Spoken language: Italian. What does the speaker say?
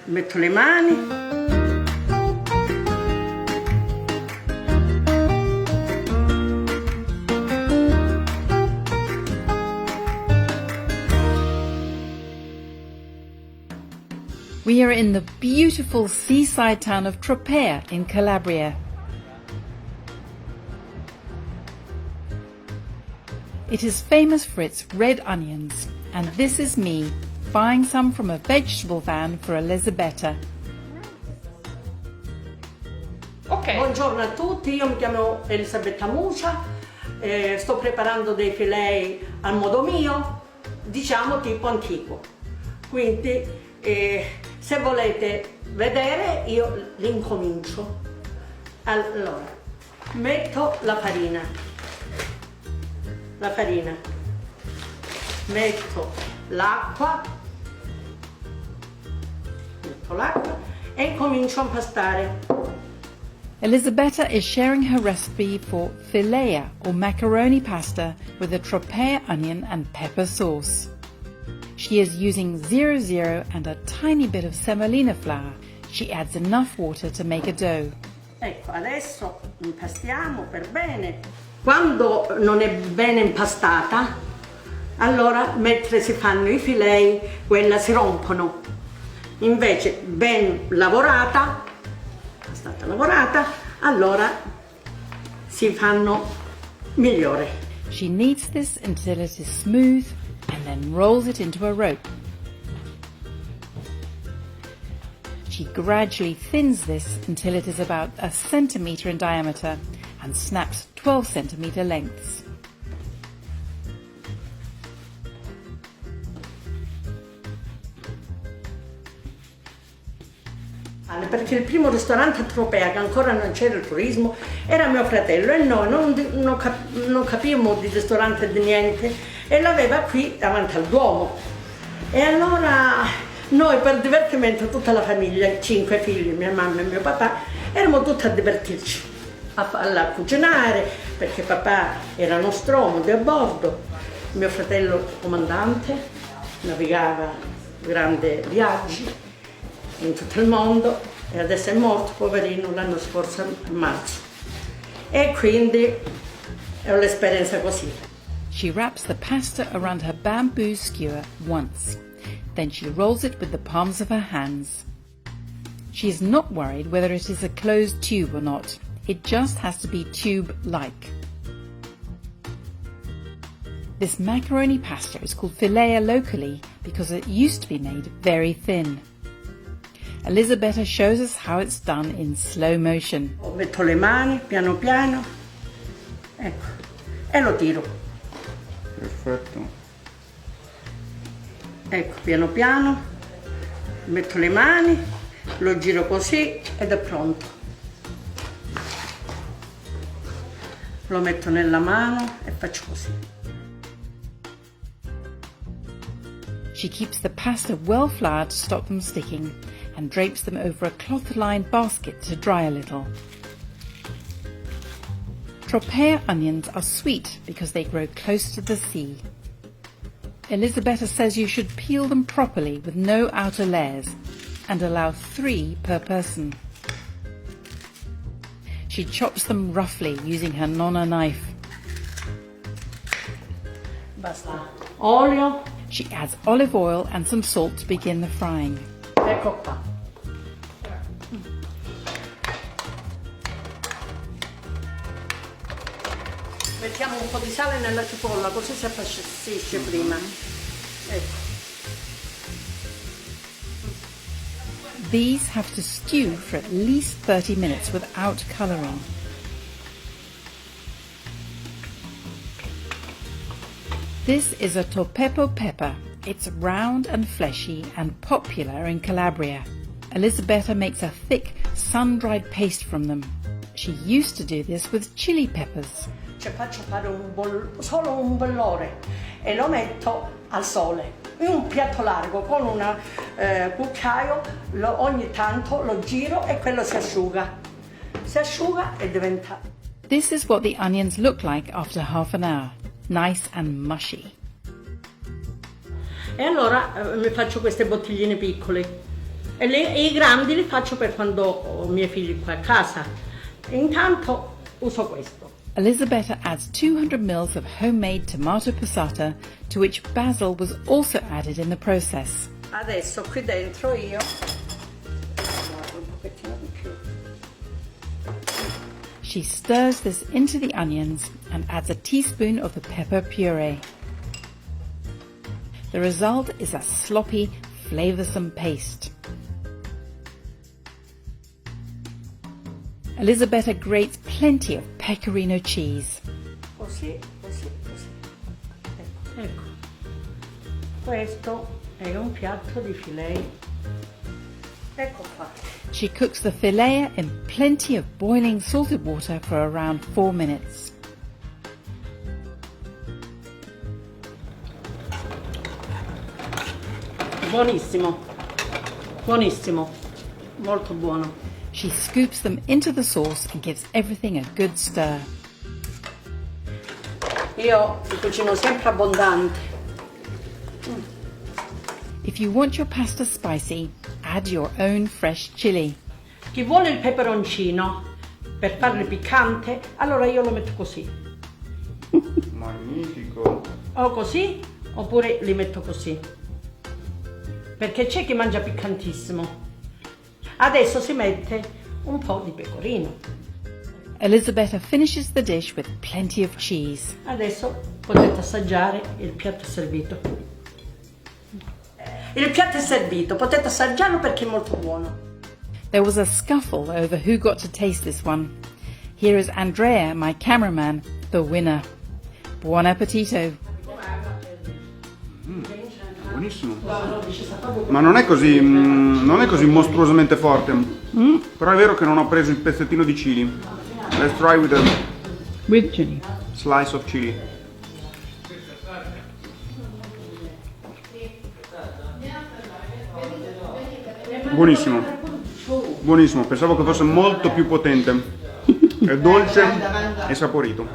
Metto le mani. We are in the beautiful seaside town of Tropea in Calabria. It is famous for its red onions, and this is me buying some from a vegetable van for Elisabetta. Ok, buongiorno a tutti, io mi chiamo Elisabetta Muscia, sto preparando dei filei al modo mio, diciamo tipo antico. Quindi se volete vedere io li incomincio. Allora, metto la farina, metto l'acqua e incomincio a impastare. Elisabetta is sharing her recipe for fileja or macaroni pasta with a Tropea onion and pepper sauce. She is using 00 and a tiny bit of semolina flour. She adds enough water to make a dough. Ecco, adesso impastiamo per bene. Quando non è bene impastata, allora mentre si fanno i filei, quella si rompono. Invece ben lavorata, è stata lavorata, allora si fanno migliore. She kneads this until it is smooth and then rolls it into a rope. She gradually thins this until it is about 1 centimetre in diameter and snaps 12 centimetre lengths. Perché il primo ristorante a Tropea, che ancora non c'era il turismo, era mio fratello e noi non capivamo di ristorante e di niente e l'aveva qui davanti al Duomo. E allora noi per divertimento, tutta la famiglia, 5 figli, mia mamma e mio papà, eravamo tutti a divertirci, a cucinare, perché papà era nostromo a bordo, mio fratello comandante, navigava grandi viaggi in tutto il mondo e adesso è morto, poverino, l'anno scorso a marzo. E quindi è un'esperienza così. She wraps the pasta around her bamboo skewer once. Then she rolls it with the palms of her hands. She is not worried whether it is a closed tube or not. It just has to be tube-like. This macaroni pasta is called fileja locally because it used to be made very thin. Elisabetta shows us how it's done in slow motion. Metto le mani piano piano, ecco, e lo tiro. Perfetto. Ecco, piano piano, metto le mani, lo giro così ed è pronto. Lo metto nella mano e faccio così. She keeps the pasta well floured to stop them sticking and drapes them over a cloth-lined basket to dry a little. Tropea onions are sweet because they grow close to the sea. Elisabetta says you should peel them properly with no outer layers and allow 3 per person. She chops them roughly using her nonna knife. Basta. Olio. She adds olive oil and some salt to begin the frying. Ecco qua. Mettiamo un po' di sale nella cipolla così si appassisce prima. Ecco. These have to stew for at least 30 minutes without colouring. This is a torpepo pepper. It's round and fleshy and popular in Calabria. Elisabetta makes a thick, sun-dried paste from them. She used to do this with chili peppers. Faccio fare solo un bollore e lo metto al sole in un piatto largo con un cucchiaio, ogni tanto lo giro e quello si asciuga e diventa. This is what the onions look like after half an hour, nice and mushy. E allora mi faccio queste bottigline piccole E i grandi li faccio per quando ho i miei figli qua a casa. E intanto uso questo. Elisabetta adds 200 ml of homemade tomato passata, to which basil was also added in the process. Adesso qui dentro io guarda, un pochettino di più. She stirs this into the onions and adds a teaspoon of the pepper puree. The result is a sloppy, flavoursome paste. Elisabetta grates plenty of pecorino cheese. Così, così, così. Ecco. Questo è un piatto di filei. Ecco qua. She cooks the fileja in plenty of boiling salted water for around 4 minutes. Buonissimo. Buonissimo. Molto buono. She scoops them into the sauce and gives everything a good stir. Io li cucino sempre abbondante. If you want your pasta spicy, add your own fresh chili. Chi vuole il peperoncino per farli piccante, allora io lo metto così. Magnifico. O così, oppure li metto così. Perché c'è chi mangia piccantissimo. Adesso si mette un po' di pecorino. Elisabetta finishes the dish with plenty of cheese. Adesso potete assaggiare il piatto servito. Il piatto è servito, potete assaggiarlo perché è molto buono. There was a scuffle over who got to taste this one. Here is Andrea, my cameraman, the winner. Buon appetito. Buonissimo. Ma non è così mostruosamente forte. Però è vero che non ho preso il pezzettino di chili. Let's try with a chili. slice of chili. Buonissimo. Buonissimo, pensavo che fosse molto più potente. È dolce e saporito.